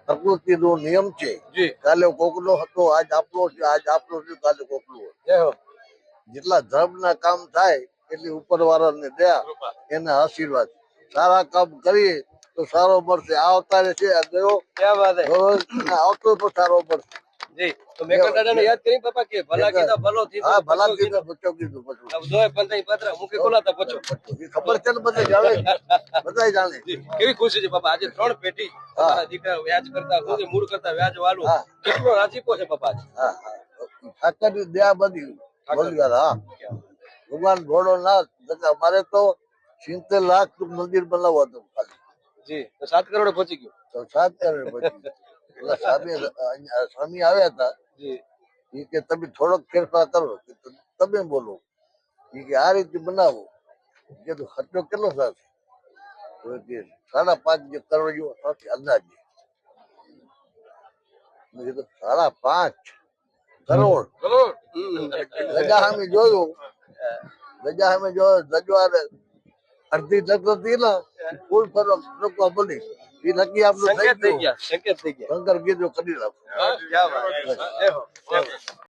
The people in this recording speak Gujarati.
પ્રકૃતિનો નિયમ છે. કાલે કોકનો હતો, આજ આપણો છે, આજ આપણો છે, કાલે કોકનો. જેટલા ધર્મના કામ થાય એટલી ઉપરવાળાને દયા, એના આશીર્વાદ. સારા કામ કરીએ તો સારો મળશે. આ અવતારે છે ગયો, આવતો તો સારો મળશે. જી તો મેકર દાદાને યાદ કરી બાપા કે ભલા કીધા ભલો થીધો. હા, ભલા કીધા બચો કીધું બધું. જોય પંતાઈ પત્ર મુકે કોલાતા પચો. ખબર છે ને, બધા જાણે, બધા જાણે. કેવી ખુશી છે બાપા, આજે 3 પેટી તમારા દીકરા વ્યાજ કરતા હું કે મૂળ કરતા વ્યાજ વાળું. કેટલો રાજીપો છે બાપા. હા હા, ઠાકરની દયા બધી બોલગાર. હા, ભગવાન ભોળોનાથ. અમારે તો 70 લાખ મંદિર બનાવવા હતું ખાલી. જી તો 7 કરોડ પહોંચી ગયું. તો 7 કરોડ પછી સ્વામી આવ્યા હતા. જી કે તમે થોડોક ફેરફાર કરો, તમે બોલો. એ કે આ રીતે બનાવો. કીધું ખર્ચો કેટલો થશે? 5.5 કરોડ જેવો થશે અંદાજે. મેં કીધું 5.5 કરોડ. ગજા સામે જોયું, ગજા સામે જોયો, રજવાડે અડધી નકતી ને ફૂલ ફરક બની. એ નક્કી આપણું થઈ ગયા, સંકેત થઈ ગયા. શંકર કીધું કરી નાખો.